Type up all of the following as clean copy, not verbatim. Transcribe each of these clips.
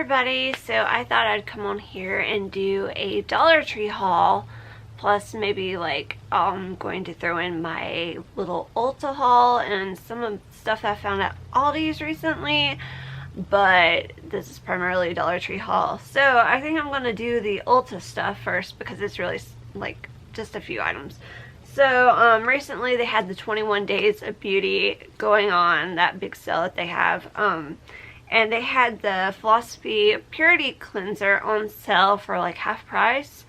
everybody, so I thought I'd come on here and do a Dollar Tree haul, plus maybe like I'm going to throw in my little Ulta haul and some of the stuff I found at Aldi's recently, but this is primarily a Dollar Tree haul. So I think I'm going to do the Ulta stuff first because it's really like just a few items. So recently they had the 21 Days of Beauty going on, that big sale that they have. And they had the Philosophy Purity Cleanser on sale for like half price.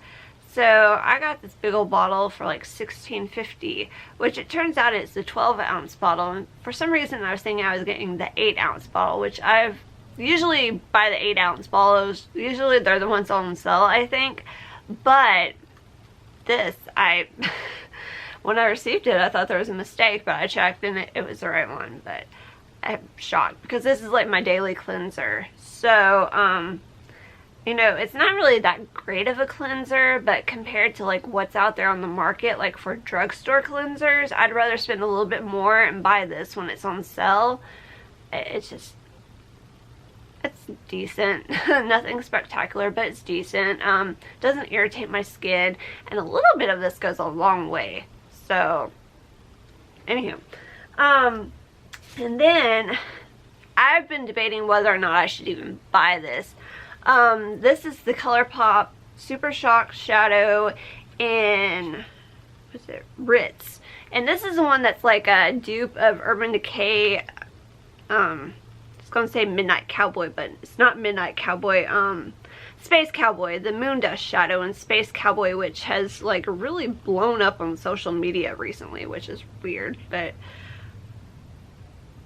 So I got this big old bottle for like $16.50, which it turns out it's the 12-ounce bottle. And for some reason I was thinking I was getting the 8-ounce bottle, which I've usually buy the 8-ounce bottles. Usually they're the ones on sale, I think. But this, when I received it, I thought there was a mistake, but I checked and it was the right one. But I'm shocked because this is like my daily cleanser. So, you know, it's not really that great of a cleanser, but compared to like what's out there on the market, like for drugstore cleansers, I'd rather spend a little bit more and buy this when it's on sale. It's just, it's decent. Nothing spectacular, but it's decent. Doesn't irritate my skin, and a little bit of this goes a long way. So, anywho, and then I've been debating whether or not I should even buy this. This is the ColourPop Super Shock Shadow in, what's it, Ritz. And this is the one that's like a dupe of Urban Decay. I was gonna say Midnight Cowboy, but it's not Midnight Cowboy. Space Cowboy, the Moon Dust Shadow in Space Cowboy, which has like really blown up on social media recently, which is weird, but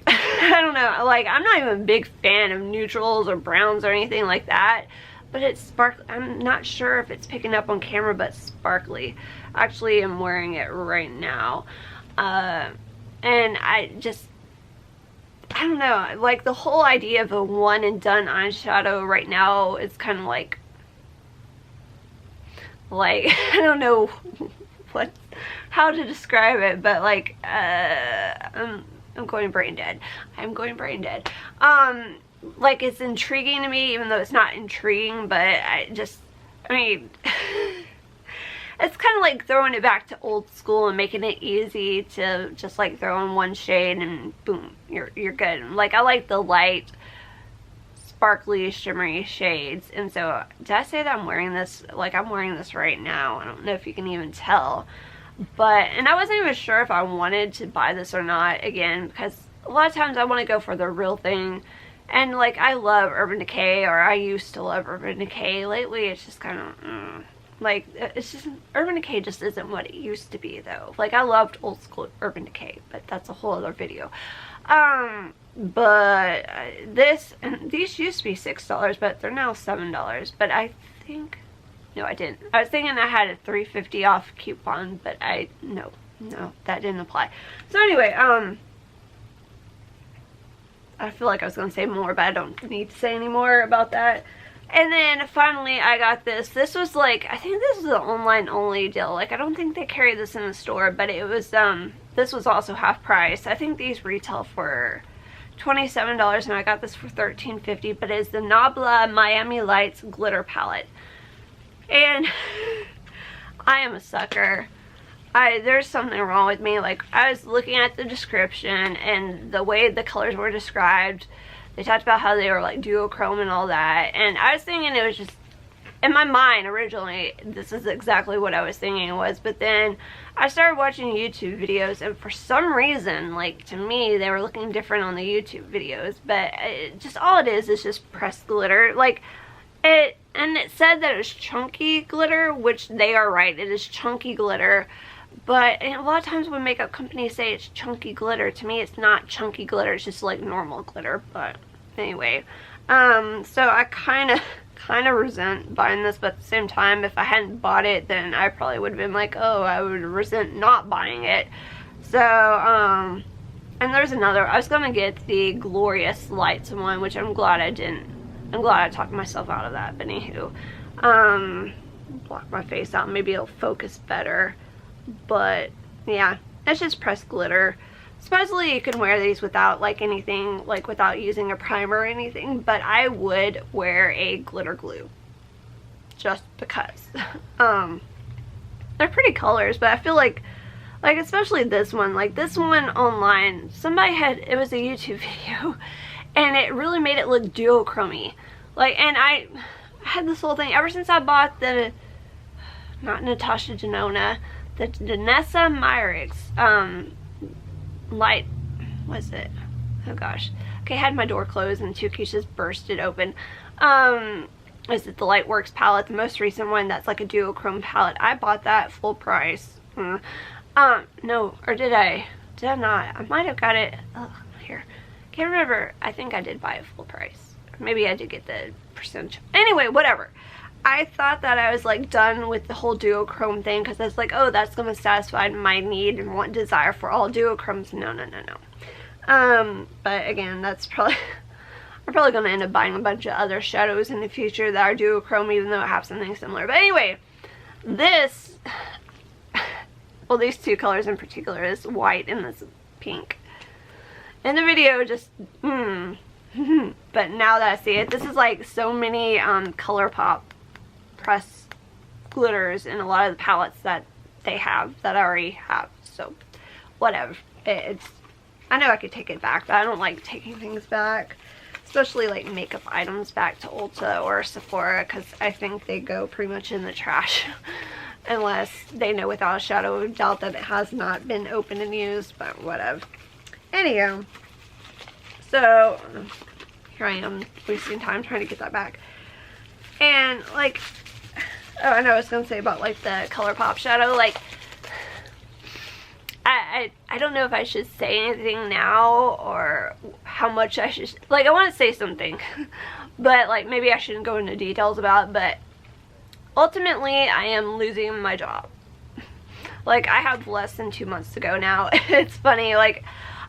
I don't know, like I'm not even a big fan of neutrals or browns or anything like that, but it's sparkly. I'm not sure if it's picking up on camera, but sparkly. Actually, I'm wearing it right now, and I don't know, like the whole idea of a one and done eyeshadow right now is kind of like I don't know how to describe it, but like I'm going brain dead. I'm going brain dead. Like it's intriguing to me, even though it's not intriguing, but I mean, it's kind of like throwing it back to old school and making it easy to just like throw in one shade and boom, you're good. Like I like the light, sparkly, shimmery shades. And so, did I say that I'm wearing this? Like I'm wearing this right now. I don't know if you can even tell. And I wasn't even sure if I wanted to buy this or not, again, because a lot of times I want to go for the real thing. And like I love Urban Decay, or I used to love Urban Decay. Lately it's just kind of like, it's just, Urban Decay just isn't what it used to be though. Like I loved old school Urban Decay, but that's a whole other video. But this, and these used to be $6, but they're now $7. But I think, no, I didn't. I was thinking I had a $3.50 off coupon, but no, that didn't apply. So anyway, I feel like I was going to say more, but I don't need to say any more about that. And then finally I got this. This was like, I think this is an online only deal. Like I don't think they carry this in the store, but it was, this was also half price. I think these retail for $27 and I got this for $13.50, but it's the Nabla Miami Lights Glitter Palette. And I am a sucker. There's something wrong with me. Like I was looking at the description and the way the colors were described. They talked about how they were like duochrome and all that, and I was thinking it was just, in my mind originally, this is exactly what I was thinking it was, but then I started watching YouTube videos, and for some reason, like to me, they were looking different on the YouTube videos, but just all it is just pressed glitter. Like it said that it was chunky glitter, which they are right, it is chunky glitter. But a lot of times when makeup companies say it's chunky glitter, to me it's not chunky glitter, it's just like normal glitter. But anyway, so I kind of resent buying this, but at the same time, if I hadn't bought it, then I probably would have been like, oh, I would resent not buying it. So, and there's another, I was gonna get the Glorious Lights one, which I'm glad I didn't. I'm glad I talked myself out of that, but anywho, block my face out, maybe it'll focus better. But yeah, it's just pressed glitter. Supposedly you can wear these without like anything, like without using a primer or anything, but I would wear a glitter glue just because. They're pretty colors, but I feel like especially this one, like this one online, somebody had, it was a YouTube video, and it really made it look duochrome-y. Like, and I had this whole thing ever since I bought the, not Natasha Denona, the Danessa Myricks, light, what's it? Oh gosh. Okay, I had my door closed and Tuki's just bursted open. Is it the Lightworks palette, the most recent one that's like a duochrome palette. I bought that full price. No, or did I? Did I not? I might have got it, here. Can't remember. I think I did buy it full price. Maybe I did get the percentage. Anyway, whatever. I thought that I was like done with the whole duochrome thing because I was like, oh, that's going to satisfy my need and want desire for all duochromes. No, no, no, no. But again, that's probably, I'm probably going to end up buying a bunch of other shadows in the future that are duochrome, even though I have something similar. But anyway, this, well, these two colors in particular, is white and this pink. In the video, just, but now that I see it, this is like so many ColourPop press glitters in a lot of the palettes that they have, that I already have. So, whatever. It's, I know I could take it back, but I don't like taking things back. Especially like makeup items back to Ulta or Sephora, because I think they go pretty much in the trash. Unless they know without a shadow of a doubt that it has not been opened and used, but whatever. Anyhow, so here I am wasting time trying to get that back. And like, oh, I know I was gonna say about like the ColourPop shadow, like I don't know if I should say anything now or how much I should, like, I want to say something but like maybe I shouldn't go into details about it. But ultimately I am losing my job. Like, I have less than 2 months to go now. It's funny, like,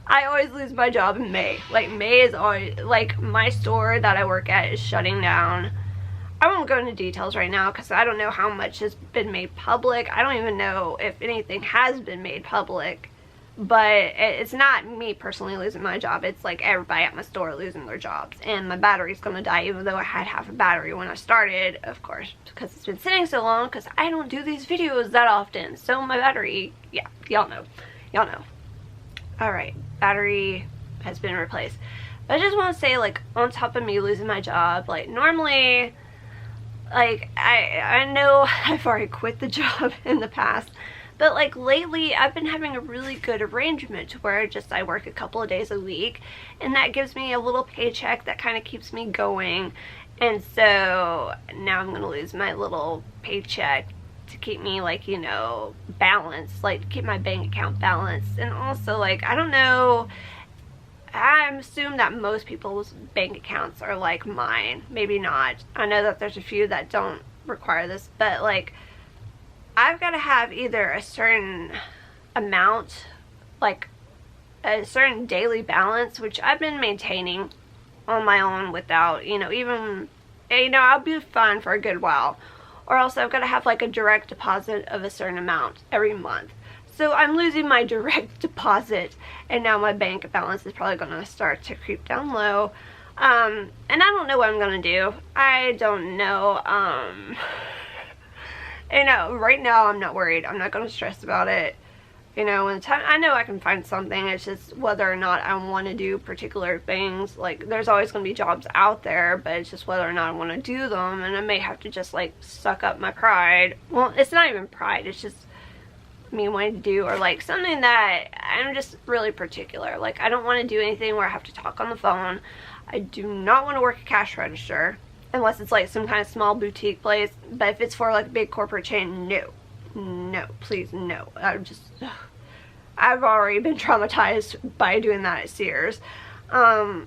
I always lose my job in May. Like, May is always, like, my store that I work at is shutting down. I won't go into details right now because I don't know how much has been made public. I don't even know if anything has been made public. But it's not me personally losing my job. It's like everybody at my store losing their jobs. And my battery's going to die, even though I had half a battery when I started, of course, because it's been sitting so long, because I don't do these videos that often. So my battery, yeah, y'all know. Y'all know. Alright, battery has been replaced. But I just want to say, like, on top of me losing my job, like, normally, like, I know I've already quit the job in the past, but like lately I've been having a really good arrangement to where I work a couple of days a week, and that gives me a little paycheck that kind of keeps me going. And so now I'm gonna lose my little paycheck to keep me, like, you know, balanced, like keep my bank account balanced. And also, like, I don't know, I assume that most people's bank accounts are like mine. Maybe not. I know that there's a few that don't require this, but like, I've got to have either a certain amount, like a certain daily balance, which I've been maintaining on my own without, you know, even, you know, I'll be fine for a good while. Or else I've got to have like a direct deposit of a certain amount every month. So I'm losing my direct deposit, and now my bank balance is probably going to start to creep down low. And I don't know what I'm going to do. I don't know. You know, right now I'm not worried. I'm not going to stress about it. You know, when time, I know I can find something. It's just whether or not I want to do particular things. Like, there's always going to be jobs out there, but it's just whether or not I want to do them. And I may have to just, like, suck up my pride. Well, it's not even pride. It's just me wanting to do, or like something that I'm just really particular. Like, I don't want to do anything where I have to talk on the phone. I do not want to work a cash register. Unless it's like some kind of small boutique place. But if it's for like a big corporate chain, no. No, please, no. I've already been traumatized by doing that at Sears. So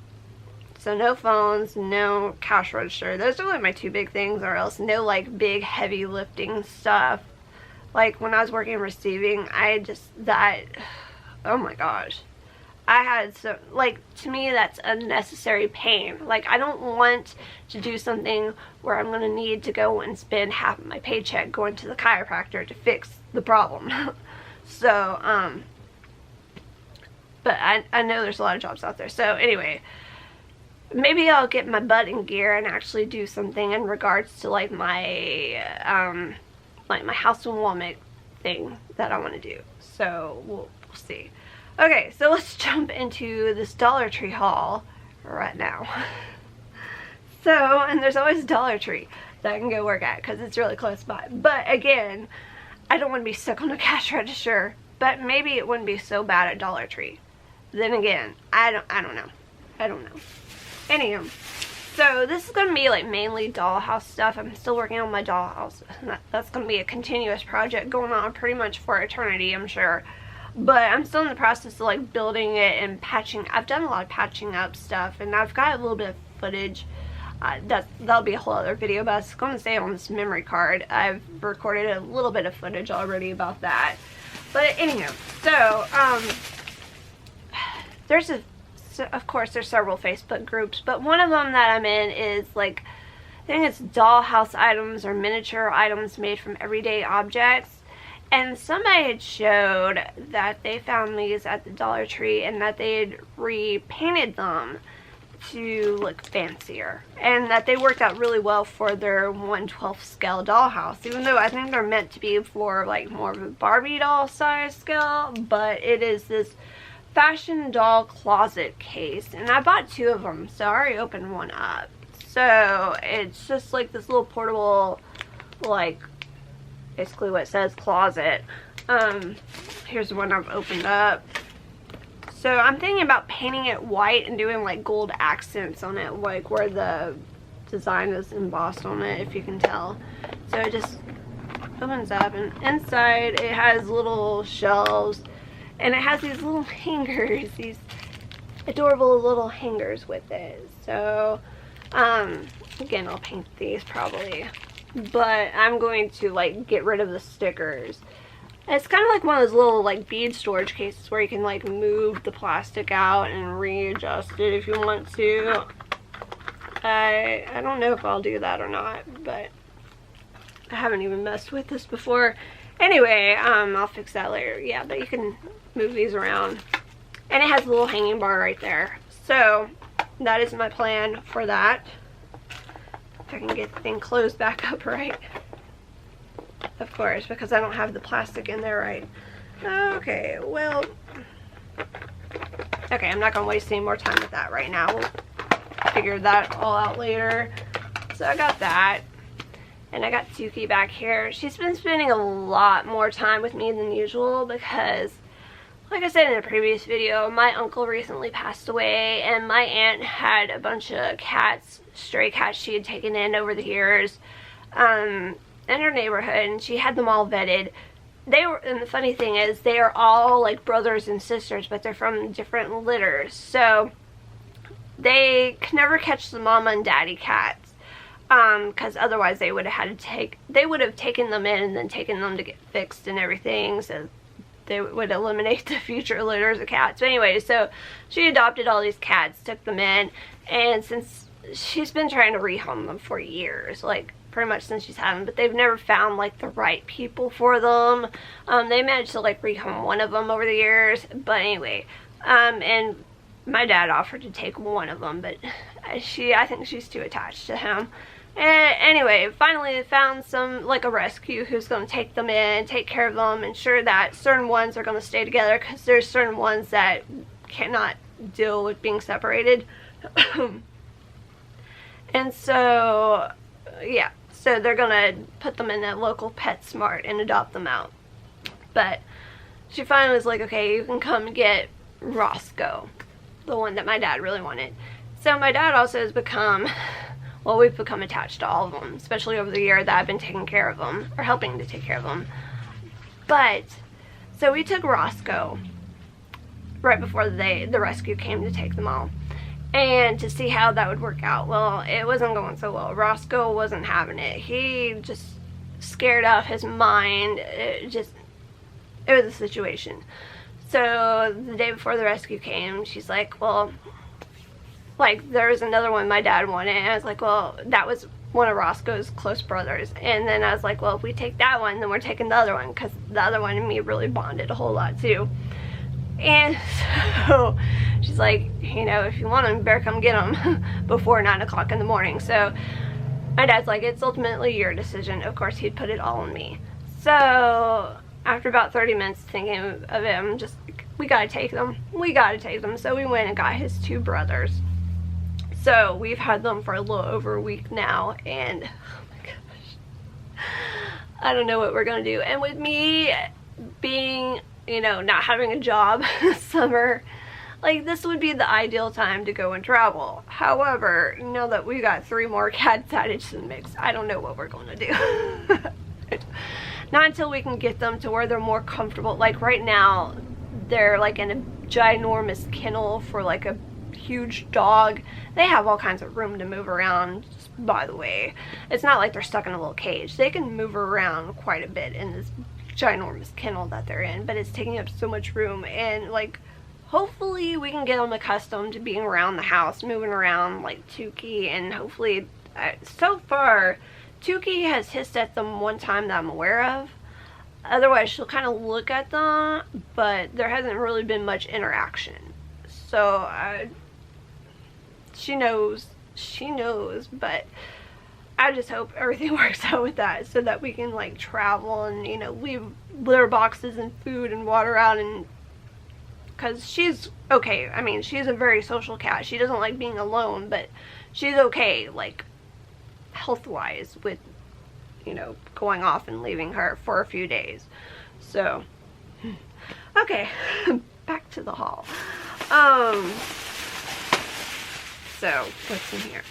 no phones, no cash register. Those are like my two big things, or else no like big heavy lifting stuff. Like when I was working receiving, oh my gosh. I had so, like, to me that's unnecessary pain. Like, I don't want to do something where I'm going to need to go and spend half of my paycheck going to the chiropractor to fix the problem. So, but I know there's a lot of jobs out there. So anyway, maybe I'll get my butt in gear and actually do something in regards to like my housewarming thing that I want to do. So we'll see. Okay, so let's jump into this Dollar Tree haul right now. So, and there's always a Dollar Tree that I can go work at because it's really close by. But again, I don't want to be stuck on a cash register, but maybe it wouldn't be so bad at Dollar Tree. Then again, I don't know. Anywho, so this is going to be like mainly Dollhouse stuff. I'm still working on my Dollhouse. That's going to be a continuous project going on pretty much for eternity, I'm sure. But I'm still in the process of like building it and patching. I've done a lot of patching up stuff, and I've got a little bit of footage. That'll be a whole other video, but it's going to stay on this memory card. I've recorded a little bit of footage already about that. But anyhow, so of course there's several Facebook groups, but one of them that I'm in is like, I think it's dollhouse items or miniature items made from everyday objects. And somebody had showed that they found these at the Dollar Tree and that they had repainted them to look fancier, and that they worked out really well for their 1/12 scale dollhouse, even though I think they're meant to be for like more of a Barbie doll size scale. But it is this fashion doll closet case, and I bought 2 of them, so I already opened one up. So it's just like this little portable, like basically what it says, closet. Here's the one I've opened up. So I'm thinking about painting it white and doing like gold accents on it, like where the design is embossed on it, if you can tell. So it just opens up, and inside it has little shelves, and it has these little hangers, these adorable little hangers with it. So again, I'll paint these probably, but I'm going to like get rid of the stickers. It's kind of like one of those little like bead storage cases where you can like move the plastic out and readjust it if you want to. I don't know if I'll do that or not, but I haven't even messed with this before. Anyway, I'll fix that later. Yeah, but you can move these around, and it has a little hanging bar right there. So that is my plan for that. If I can get the thing closed back up right. Of course, because I don't have the plastic in there right. Okay, well, okay, I'm not going to waste any more time with that right now. We'll figure that all out later. So I got that, and I got Suki back here. She's been spending a lot more time with me than usual because, like I said in a previous video, my uncle recently passed away, and my aunt had a bunch of cats, stray cats she had taken in over the years. In her neighborhood, and she had them all vetted. They were, and the funny thing is, they are all like brothers and sisters, but they're from different litters, so they can never catch the mama and daddy cats, because otherwise they would have taken them in and then taken them to get fixed and everything, so they would eliminate the future litters of cats. But anyway, so she adopted all these cats, took them in, and since she's been trying to rehome them for years, like pretty much since she's had them, but they've never found like the right people for them. They managed to like rehome one of them over the years, but anyway, and my dad offered to take one of them, but I think she's too attached to him. And anyway, finally they found some, like a rescue who's going to take them in, take care of them, ensure that certain ones are going to stay together, because there's certain ones that cannot deal with being separated. And so yeah, so they're gonna put them in a local PetSmart and adopt them out. But she finally was like, okay, you can come get Roscoe, the one that my dad really wanted. So my dad also has become, well, we've become attached to all of them, especially over the year that I've been taking care of them, or helping to take care of them. But so we took Roscoe right before the rescue came to take them all, and to see how that would work out. Well, it wasn't going so well. Roscoe wasn't having it. He just scared out of his mind. It was a situation. So the day before the rescue came, she's like, well, like, there was another one my dad wanted, and I was like, well, that was one of Roscoe's close brothers. And then I was like, well, if we take that one, then we're taking the other one, because the other one and me really bonded a whole lot too. And so she's like, you know, if you want them, you better come get them before 9 o'clock in the morning. So my dad's like, it's ultimately your decision. Of course, he'd put it all on me. So after about 30 minutes thinking of it, I'm just like, we gotta take them. We gotta take them. So we went and got his 2 brothers. So we've had them for a little over a week now, and oh my gosh, I don't know what we're gonna do. And with me being, you know, not having a job this summer, like, this would be the ideal time to go and travel. However, you know that we got 3 more cats added to the mix. I don't know what we're going to do. Not until we can get them to where they're more comfortable. Like, right now, they're like in a ginormous kennel for like a huge dog. They have all kinds of room to move around, just by the way. It's not like they're stuck in a little cage. They can move around quite a bit in this ginormous kennel that they're in, but it's taking up so much room. And like, hopefully we can get them accustomed to being around the house, moving around like Tukey, and hopefully, so far, Tukey has hissed at them one time that I'm aware of. Otherwise, she'll kind of look at them, but there hasn't really been much interaction. So, she knows, but I just hope everything works out with that so that we can like travel and, you know, leave litter boxes and food and water out, and because she's okay. I mean, she's a very social cat. She doesn't like being alone, but she's okay, like, health-wise with, you know, going off and leaving her for a few days. So, okay, back to the haul. So, what's in here?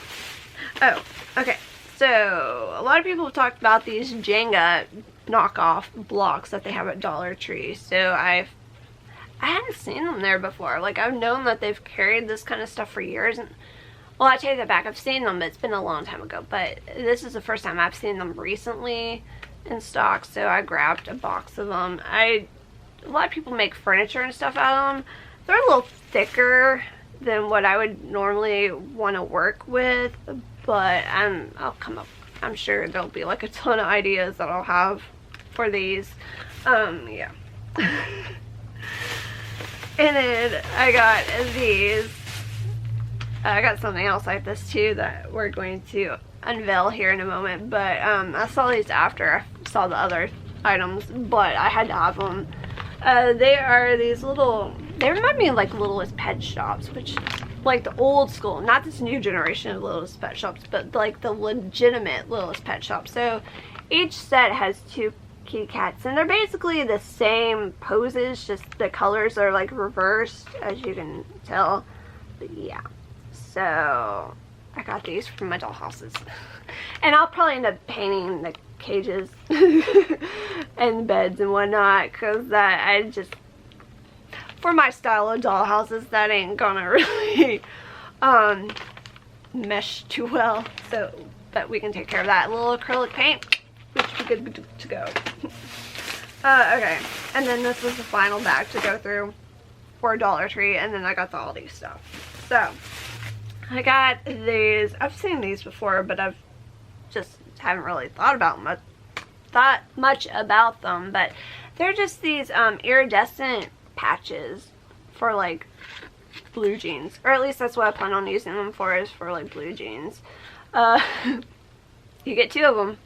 Oh, okay. So, a lot of people have talked about these Jenga knockoff blocks that they have at Dollar Tree. So, I hadn't seen them there before. Like, I've known that they've carried this kind of stuff for years. And, well, I take that back. I've seen them, but it's been a long time ago. But this is the first time I've seen them recently in stock. So, I grabbed a box of them. A lot of people make furniture and stuff out of them. They're a little thicker than what I would normally want to work with. But I'm sure there'll be like a ton of ideas that I'll have for these. Yeah. And then I got these. I got something else like this too that we're going to unveil here in a moment. But I saw these after I saw the other items, but I had to have them. They are these little, they remind me of like Littlest Pet Shops, which, like the old school, not this new generation of Littlest Pet Shops, but like the legitimate Littlest Pet Shop. So each set has 2 kitty cats, and they're basically the same poses, just the colors are like reversed, as you can tell. But yeah, so I got these from my dollhouses. And I'll probably end up painting the cages and beds and whatnot, because that, I just, for my style of dollhouses, that ain't gonna really mesh too well. So, but we can take care of that. A little acrylic paint, which should be good to go. Okay, and then this was the final bag to go through for Dollar Tree, and then I got the Aldi stuff. So, I got these. I've seen these before, but I've just haven't really thought much about them. But they're just these iridescent patches for like blue jeans, or at least that's what I plan on using them for, is for like blue jeans. You get 2 of them,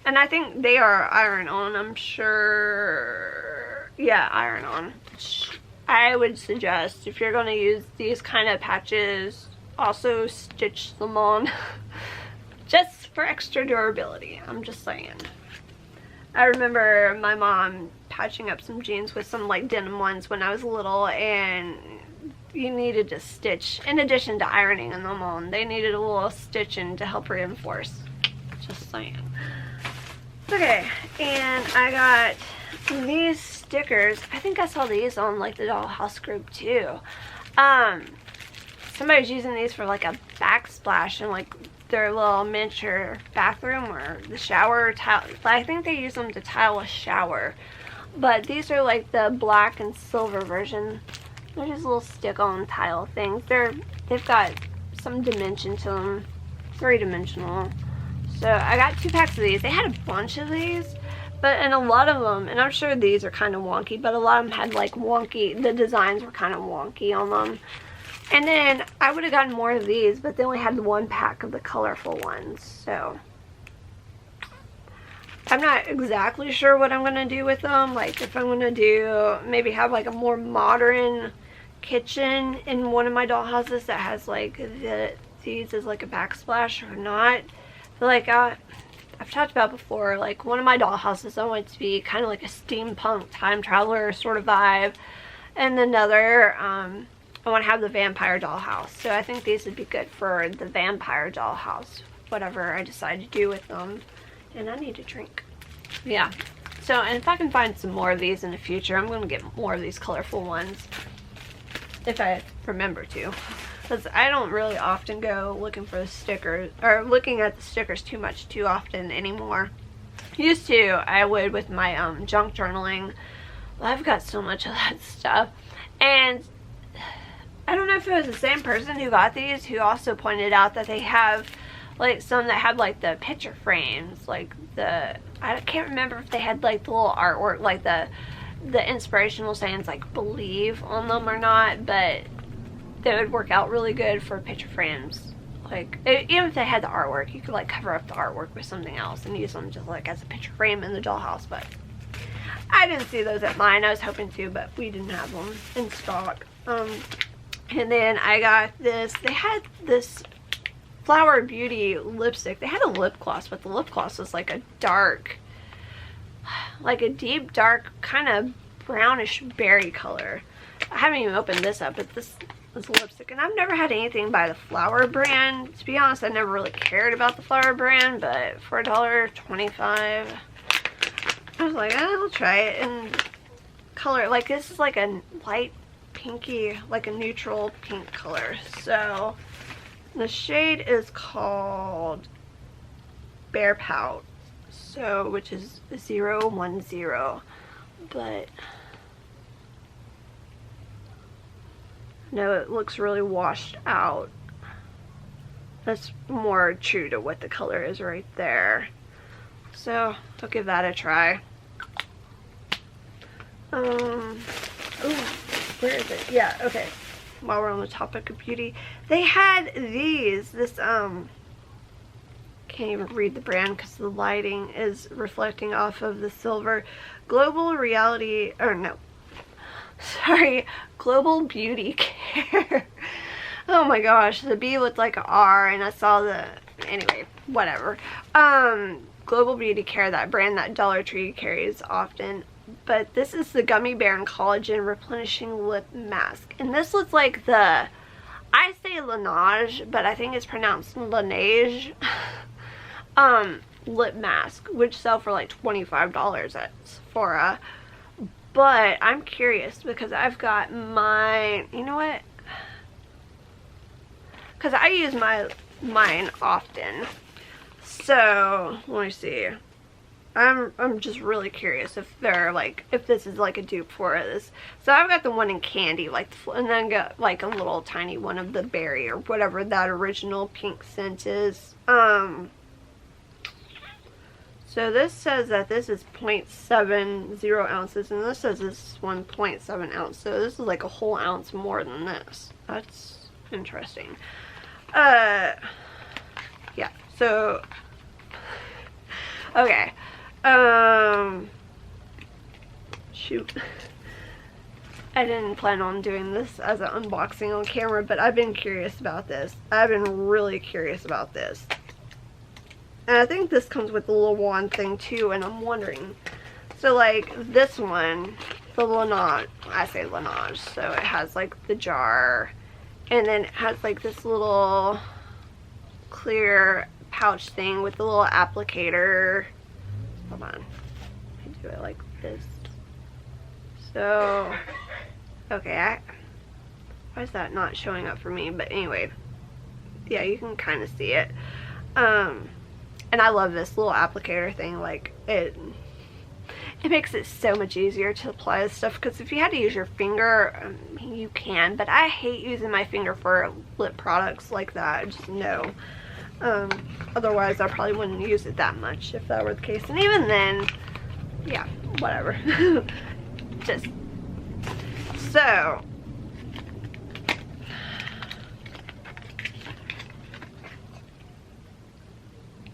and I think they are iron on, I'm sure. Yeah, iron on. I would suggest, if you're going to use these kind of patches, also stitch them on just for extra durability. I'm just saying. I remember my mom patching up some jeans with some like denim ones when I was little, and you needed to stitch, in addition to ironing them on, they needed a little stitching to help reinforce. Just saying. Okay, and I got these stickers. I think I saw these on like the Dollhouse group too. Somebody's using these for like a backsplash and like their little miniature bathroom or the shower tile. I think they use them to tile a shower. But these are like the black and silver version. They're just little stick-on tile things. They've got some dimension to them. 3-dimensional. So I got 2 packs of these. They had a bunch of these, But, and a lot of them, and I'm sure these are kind of wonky, but a lot of them had like wonky, the designs were kind of wonky on them. And then I would have gotten more of these, but then we had the 1 pack of the colorful ones. So I'm not exactly sure what I'm going to do with them. Like if I'm going to do, maybe have like a more modern kitchen in one of my dollhouses that has like these as like a backsplash or not. But like I've talked about before, like one of my dollhouses I want it to be kind of like a steampunk time traveler sort of vibe. And another, I want to have the vampire dollhouse. So I think these would be good for the vampire dollhouse, whatever I decide to do with them. And I need a drink. Yeah. So, and if I can find some more of these in the future, I'm going to get more of these colorful ones. If I remember to. Because I don't really often go looking for the stickers, or looking at the stickers too often anymore. Used to, I would with my junk journaling. Well, I've got so much of that stuff. And I don't know if it was the same person who got these who also pointed out that they have like some that have like the picture frames, like the, I can't remember if they had like the little artwork, like the inspirational sayings like believe on them or not, but they would work out really good for picture frames. Like even if they had the artwork, you could like cover up the artwork with something else and use them just like as a picture frame in the dollhouse. But I didn't see those at mine. I was hoping to, but we didn't have them in stock. And then I got this, they had this Flower Beauty lipstick. They had a lip gloss, but the lip gloss was like a dark, like a deep dark kind of brownish berry color. I haven't even opened this up, but this is lipstick, and I've never had anything by the Flower brand. To be honest, I never really cared about the Flower brand, but for $1.25, I was like, I'll try it. And color, like this is like a light pinky, like a neutral pink color. So the shade is called Bear Pout, so which is 010, but no, it looks really washed out. That's more true to what the color is right there. So I'll give that a try. Ooh, where is it? Yeah, okay. While we're on the topic of beauty, they had these, this can't even read the brand because the lighting is reflecting off of the silver. Global Reality, or no, sorry, Global Beauty Care. Oh my gosh, the B looked like an R, and I saw the, anyway, whatever. Global Beauty Care, that brand that Dollar Tree carries often. But this is the Gummy Bear and Collagen Replenishing Lip Mask. And this looks like the, I say Laneige, but I think it's pronounced Laneige, lip mask, which sell for like $25 at Sephora. But I'm curious because I've got mine, you know what? Because I use mine often. So, let me see. I'm just really curious if they're like, if this is like a dupe for this. So I've got the one in candy, like, and then got like a little tiny one of the berry or whatever that original pink scent is. So this says that this is 0.70 ounces, and this says this is 1.7 ounce. So this is like a whole ounce more than this. That's interesting. Yeah. So okay. Shoot. I didn't plan on doing this as an unboxing on camera, but I've been curious about this. I've been really curious about this. And I think this comes with the little wand thing too, and I'm wondering. So like this one, the Laneige, I say Laneige, so it has like the jar, and then it has like this little clear pouch thing with the little applicator. Hold on. I do it like this. So, okay, why is that not showing up for me? But anyway, yeah, you can kind of see it. And I love this little applicator thing. Like, it makes it so much easier to apply this stuff, because if you had to use your finger, you can, but I hate using my finger for lip products like that. Just no. Otherwise I probably wouldn't use it that much if that were the case. And even then, yeah, whatever. Just so.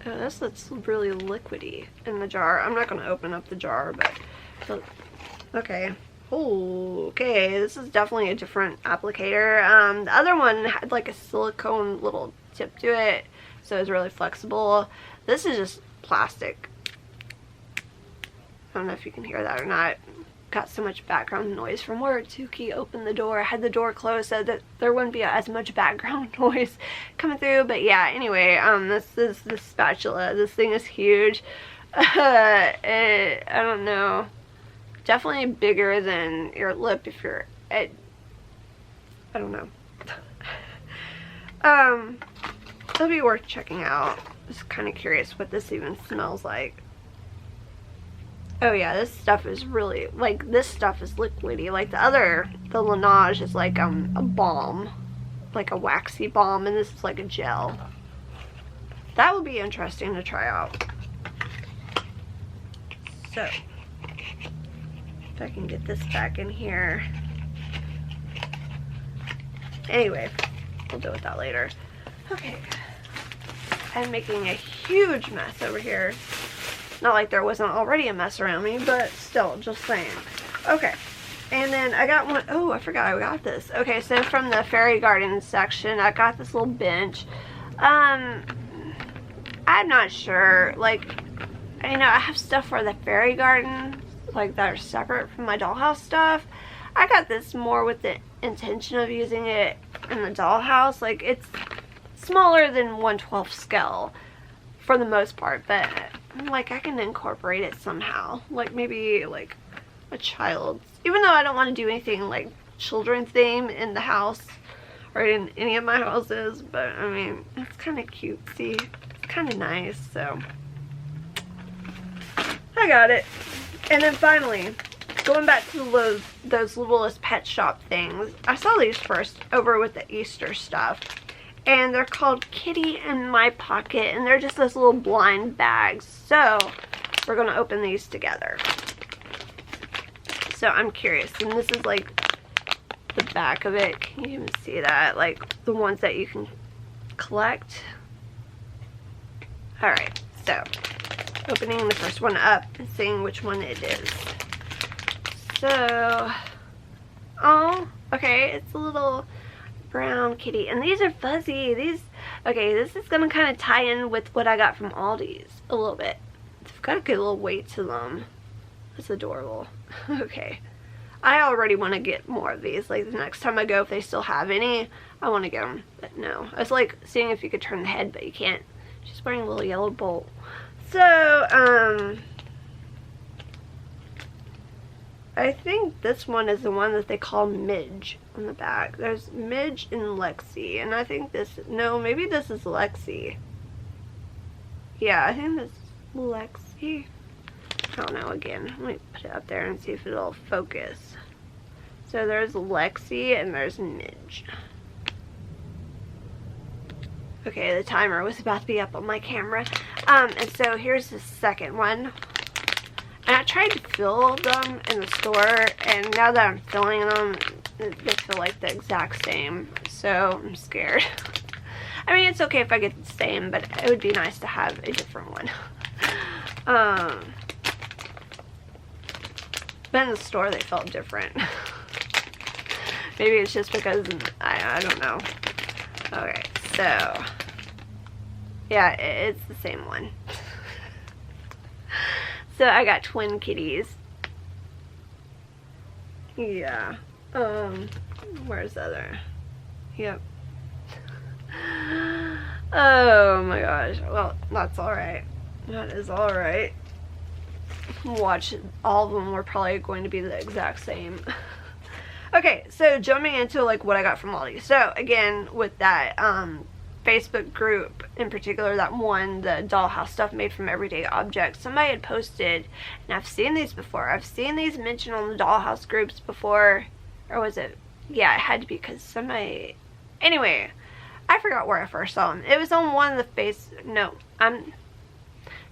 Oh, this looks really liquidy in the jar. I'm not going to open up the jar, but okay. Oh, okay. This is definitely a different applicator. The other one had like a silicone little tip to it, so it's really flexible. This is just plastic. I don't know if you can hear that or not. Got so much background noise from where Tuki opened the door. I had the door closed so that there wouldn't be as much background noise coming through. But yeah, anyway, this is the spatula. This thing is huge. I don't know. Definitely bigger than your lip if you're I don't know. It'll be worth checking out. Just kind of curious what this even smells like. Oh yeah, this stuff is really, like, this stuff is liquidy. Like the Laneige is like a balm, like a waxy balm, and this is like a gel. That would be interesting to try out. So, if I can get this back in here. Anyway, we'll deal with that later. Okay, I'm making a huge mess over here. Not like there wasn't already a mess around me, but still, just saying. Okay, and then I got one. Oh, I forgot I got this. Okay, so from the fairy garden section, I got this little bench. I'm not sure. Like, you know, I have stuff for the fairy garden, like, that are separate from my dollhouse stuff. I got this more with the intention of using it in the dollhouse. Like, it's smaller than 1/12 scale for the most part, but like I can incorporate it somehow, like maybe like a child's, even though I don't want to do anything like children theme in the house or in any of my houses, but I mean, it's kind of cutesy, it's kind of nice, so I got it. And then finally, going back to those littlest pet shop things, I saw these first over with the Easter stuff. And they're called Kitty in My Pocket, and they're just those little blind bags. So we're going to open these together. So I'm curious, and this is like the back of it. Can you even see that? Like the ones that you can collect. Alright, so opening the first one up and seeing which one it is. So, oh, okay, it's a little brown kitty, and these are fuzzy. These, okay, this is gonna kind of tie in with what I got from Aldi's a little bit. They've got a good little weight to them. That's adorable. Okay, I already want to get more of these. Like the next time I go, if they still have any, I want to get them. But no, it's like seeing if you could turn the head, but you can't. She's wearing a little yellow bowl. So I think this one is the one that they call Midge on the back. There's Midge and Lexi, and I think this, no, maybe this is Lexi. Yeah, I think this is Lexi. I don't know, again, let me put it up there and see if it'll focus. So there's Lexi and there's Midge. Okay, the timer was about to be up on my camera. And so here's the second one. And I tried to fill them in the store, and now that I'm filling them, they feel like the exact same. So I'm scared. I mean, it's okay if I get the same, but it would be nice to have a different one. But in the store, they felt different. Maybe it's just because I don't know. Okay, so yeah, it's the same one. So I got twin kitties. Yeah. Where's the other? Yep. Oh my gosh. Well, that's alright. That is alright. Watch, all of them were probably going to be the exact same. Okay, so jumping into like what I got from Aldi. So again, with that Facebook group in particular, that one, the dollhouse stuff made from everyday objects, somebody had posted, and I've seen these before. I've seen these mentioned on the dollhouse groups before, or was it? Yeah, it had to be because somebody. Anyway, I forgot where I first saw them. It was on one of the I'm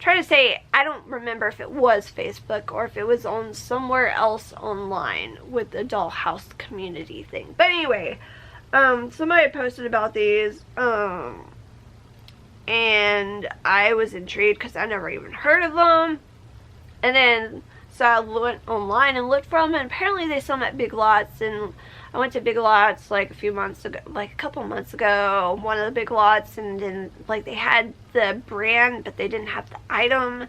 trying to say, I don't remember if it was Facebook or if it was on somewhere else online with the Dollhouse community thing. But anyway, somebody posted about these, and I was intrigued because I never even heard of them. And then, so I went online and looked for them, and apparently they sell them at Big Lots, and I went to Big Lots like a few months ago, like a couple months ago, one of the Big Lots, and then like they had the brand, but they didn't have the item.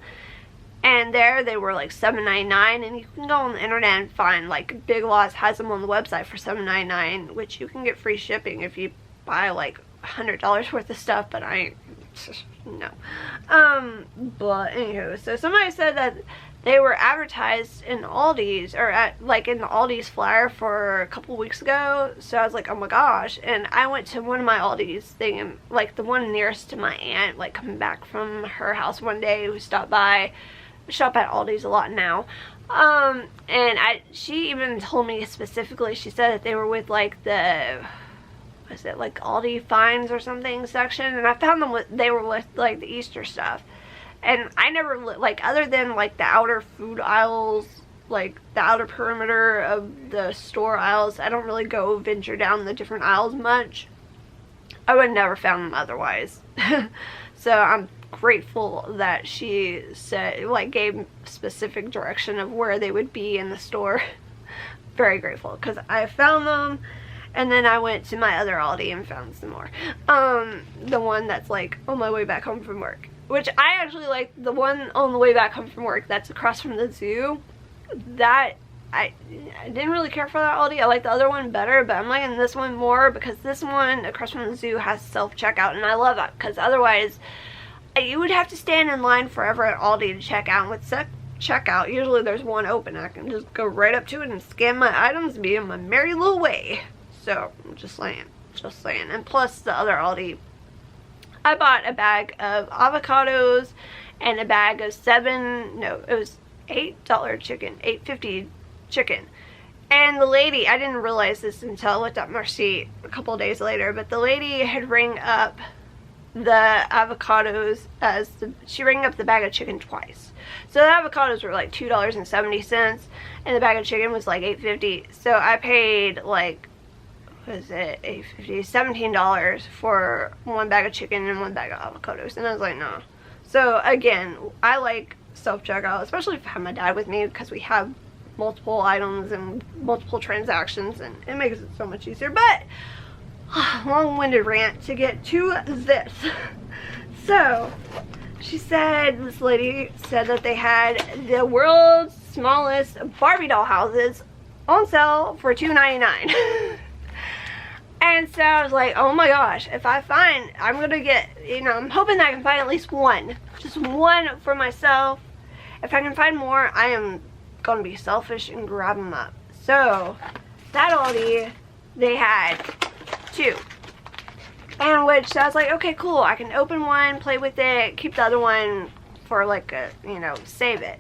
And there they were like $7.99, and you can go on the internet and find, like, Big Lots has them on the website for $7.99, which you can get free shipping if you buy like $100 worth of stuff, but I ain't, no. But anywho, so somebody said that they were advertised in Aldi's, or at, like, in the Aldi's flyer for a couple weeks ago. So I was like, oh my gosh. And I went to one of my Aldi's thing, like the one nearest to my aunt, like coming back from her house one day, who stopped by. I shop at Aldi's a lot now. And she even told me specifically, she said that they were with like the, what is it, like Aldi Finds or something section. And I found them with, they were with like the Easter stuff. And I never, like, other than, like, the outer food aisles, like, the outer perimeter of the store aisles, I don't really go venture down the different aisles much. I would have never found them otherwise. So I'm grateful that she said, like, gave specific direction of where they would be in the store. Very grateful, because I found them, and then I went to my other Aldi and found some more. The one that's, like, on my way back home from work. Which I actually like the one on the way back home from work that's across from the zoo. That, I didn't really care for that Aldi. I like the other one better, but I'm liking this one more because this one across from the zoo has self-checkout, and I love that because otherwise you would have to stand in line forever at Aldi to check out. And with checkout, usually there's one open. I can just go right up to it and scan my items and be in my merry little way. So, I'm just saying. And plus the other Aldi, I bought a bag of avocados and a bag of it was $8 chicken, $8.50 chicken. And the lady, I didn't realize this until I looked up my receipt a couple of days later, but the lady had rang up the avocados she rang up the bag of chicken twice. So the avocados were like $2.70, and the bag of chicken was like $8.50. So I paid like, was it $8.50, $17 for one bag of chicken and one bag of avocados, and I was like, no. So again, I like self-checkout, especially if I have my dad with me, because we have multiple items and multiple transactions, and it makes it so much easier. But long-winded rant to get to this. So she said, this lady said that they had the world's smallest Barbie doll houses on sale for $2.99. And so I was like, oh my gosh, if I find, I'm gonna get, I'm hoping that I can find at least one. Just one for myself. If I can find more, I am gonna be selfish and grab them up. So, that Aldi, they had two. And which, I was like, okay, cool. I can open one, play with it, keep the other one for like a, save it.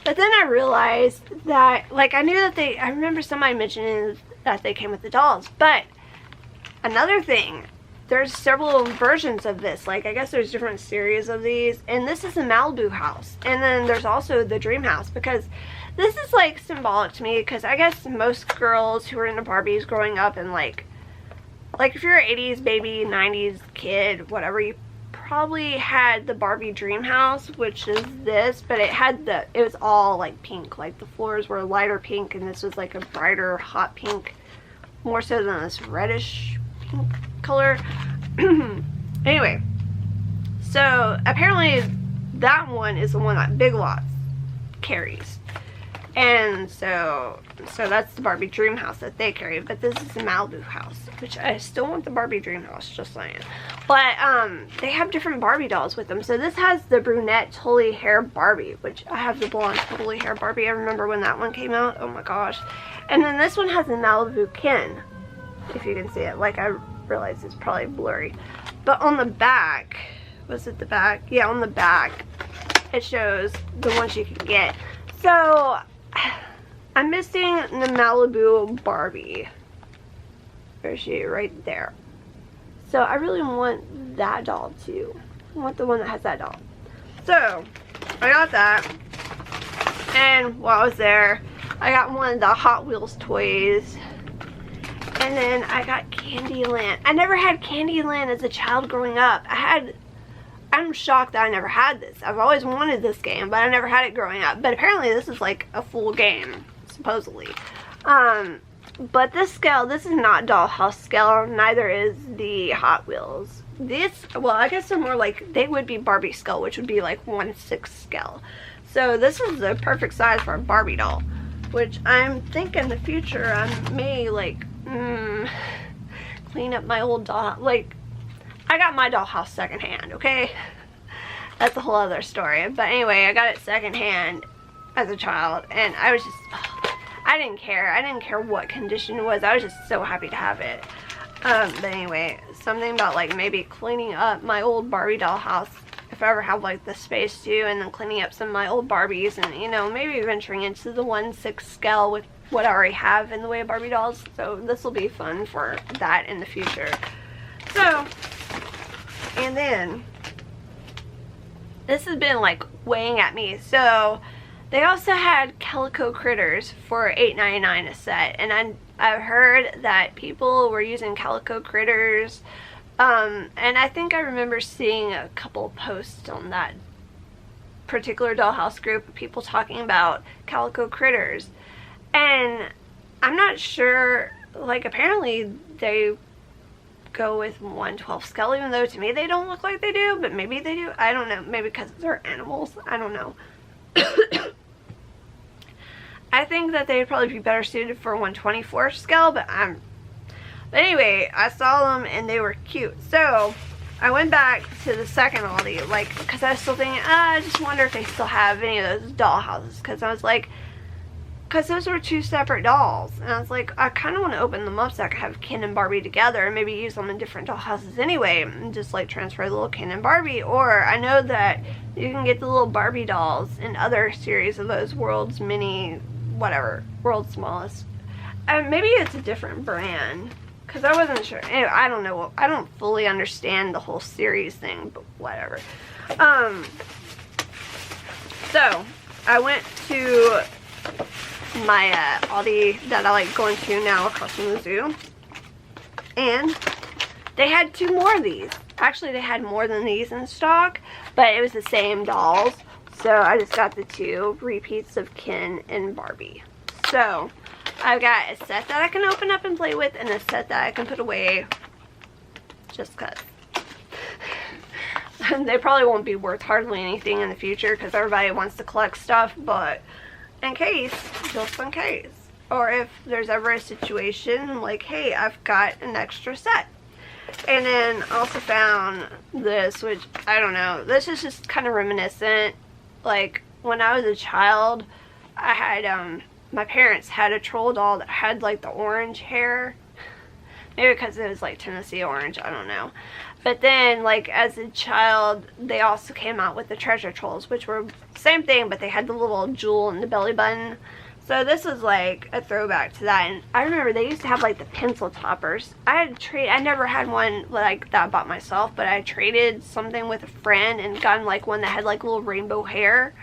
But then I realized that, like, I knew that I remember somebody mentioning that they came with the dolls, but another thing, there's several versions of this. Like, I guess there's different series of these. And this is the Malibu house. And then there's also the Dream house. Because this is, like, symbolic to me. Because I guess most girls who were into Barbies growing up and, like if you're an 80s baby, 90s kid, whatever, you probably had the Barbie Dream house, which is this. But it was all, like, pink. Like, the floors were lighter pink. And this was, like, a brighter, hot pink. More so than this reddish pink color. Anyway, so apparently that one is the one that Big Lots carries, and so that's the Barbie Dream house that they carry. But this is the Malibu house, which I still want the Barbie Dream house, just saying. But they have different Barbie dolls with them. So this has the brunette totally hair Barbie, which I have the blonde totally hair Barbie. I remember when that one came out. Oh my gosh. And then this one has the Malibu Ken, if you can see it. Like, I realize it's probably blurry, but on the back, was it the back? Yeah, on the back it shows the ones you can get. So I'm missing the Malibu Barbie. Where is she? Right there. So I really want that doll too. I want the one that has that doll. So I got that. And while I was there, I got one of the Hot Wheels toys. And then I got Candyland. I never had Candyland as a child growing up. I'm shocked that I never had this. I've always wanted this game, but I never had it growing up. But apparently this is like a full game, supposedly. But this scale, this is not Dollhouse scale, neither is the Hot Wheels. This, well, I guess they're more like, they would be Barbie scale, which would be like 1/6 scale. So this is the perfect size for a Barbie doll, which I'm thinking in the future I may like clean up my old doll. Like, I got my Dollhouse secondhand, okay? That's a whole other story. But anyway, I got it secondhand as a child, and I was just, I didn't care. I didn't care what condition it was. I was just so happy to have it. But anyway, something about like maybe cleaning up my old Barbie doll house if I ever have like the space to, and then cleaning up some of my old Barbies, and you know, maybe venturing into the 1/6 scale with what I already have in the way of Barbie dolls. So this will be fun for that in the future. So, and then this has been like weighing at me. So they also had Calico Critters for $8.99 a set, and I've heard that people were using Calico Critters, and I think I remember seeing a couple posts on that particular Dollhouse group of people talking about Calico Critters, and I'm not sure, like apparently they go with 1/12 scale, even though to me they don't look like they do, but maybe they do. I don't know, maybe because they're animals, I don't know. I think that they'd probably be better suited for 1/24 scale, but anyway, I saw them and they were cute. So I went back to the second Aldi, like, because I was still thinking, I just wonder if they still have any of those Dollhouses, because I was like, because those were two separate dolls, and I was like, I kind of want to open them up so I can have Ken and Barbie together and maybe use them in different Dollhouses anyway, and just like transfer the little Ken and Barbie. Or I know that you can get the little Barbie dolls in other series of those World's Mini, whatever, World's Smallest. Maybe it's a different brand, because I wasn't sure. Anyway, I don't know. I don't fully understand the whole series thing, but whatever. So I went to my Aldi that I like going to now across from the zoo, and they had two more of these. Actually, they had more than these in stock, but it was the same dolls, so I just got the two repeats of Ken and Barbie. So I've got a set that I can open up and play with, and a set that I can put away just because. They probably won't be worth hardly anything in the future because everybody wants to collect stuff, but in case, just in case. Or if there's ever a situation like, hey, I've got an extra set. And then I also found this, which, I don't know, this is just kind of reminiscent. Like, when I was a child, I had, my parents had a troll doll that had, like, the orange hair. Maybe because it was, like, Tennessee orange, I don't know. But then, like, as a child, they also came out with the treasure trolls, which were same thing, but they had the little jewel in the belly button. So this is like a throwback to that. And I remember they used to have like the pencil toppers. I never had one like that I bought myself, but I traded something with a friend and gotten like one that had like little rainbow hair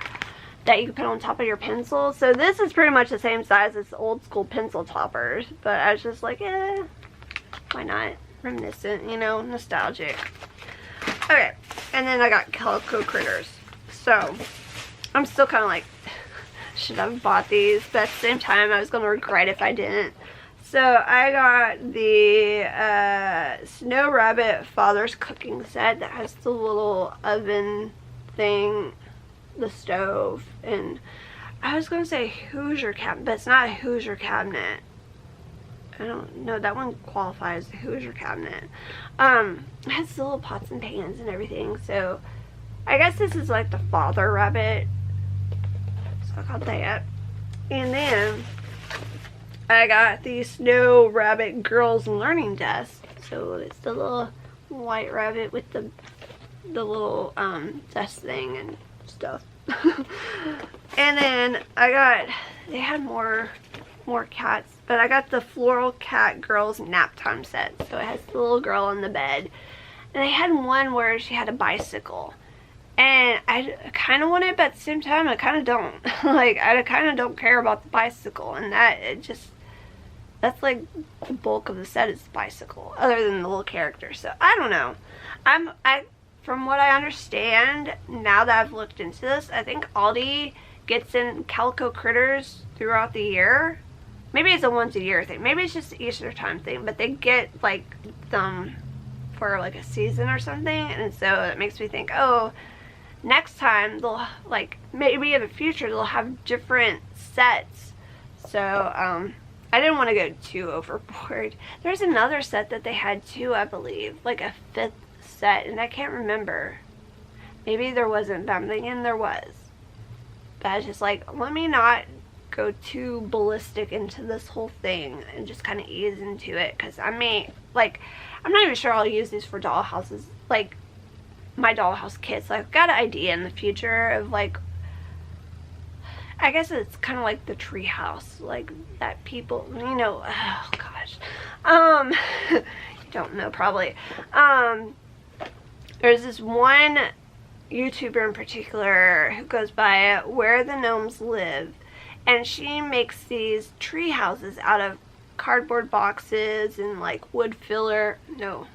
that you could put on top of your pencil. So this is pretty much the same size as the old school pencil toppers, but I was just like, why not? Reminiscent, you know, nostalgic. Okay, and then I got Calico Critters. So I'm still kind of like, should I have bought these? But at the same time, I was going to regret if I didn't. So I got the Snow Rabbit Father's Cooking Set that has the little oven thing, the stove, and I was going to say Hoosier cabinet, but it's not a Hoosier cabinet. I don't know, that one qualifies as a Hoosier cabinet. It has the little pots and pans and everything, so I guess this is like the Father Rabbit. So I got that. And then I got the Snow Rabbit Girls Learning Desk. So it's the little white rabbit with the little desk thing and stuff. And then I got, they had more cats, but I got the Floral Cat Girls Nap Time set. So it has the little girl in the bed, and they had one where she had a bicycle, And I kind of want it, but at the same time, I kind of don't. Like, I kind of don't care about the bicycle, and that's like the bulk of the set is the bicycle, other than the little character. So I don't know. From what I understand, now that I've looked into this, I think Aldi gets in Calico Critters throughout the year. Maybe it's a once a year thing. Maybe it's just the Easter time thing, but they get like them for like a season or something, and so it makes me think, oh, next time they'll, like, maybe in the future they'll have different sets. So I didn't want to go too overboard. There's another set that they had too, I believe, like a 5th set, and I can't remember. Maybe there wasn't, but I'm thinking there was. But I was just like, let me not go too ballistic into this whole thing and just kind of ease into it, because I may, like, I'm not even sure I'll use these for dollhouses, like my dollhouse kits. Like, I've got an idea in the future of, like, I guess it's kind of like the tree house, like that people, you know, oh gosh, you don't know probably. There's this one YouTuber in particular who goes by Where the Gnomes Live, and she makes these tree houses out of cardboard boxes and like wood filler. No,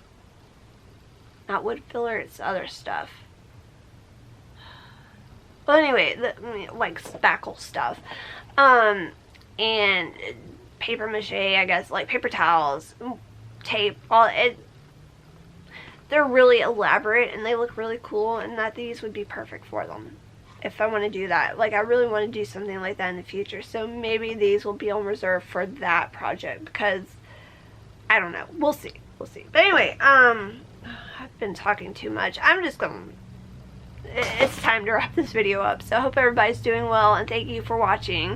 not wood filler, it's other stuff. Well, anyway, like spackle stuff, and paper mache, I guess, like paper towels, tape, all it. They're really elaborate and they look really cool, and that these would be perfect for them if I want to do that. Like, I really want to do something like that in the future, so maybe these will be on reserve for that project, because I don't know, we'll see. But anyway, I've been talking too much. It's time to wrap this video up. So I hope everybody's doing well, and thank you for watching.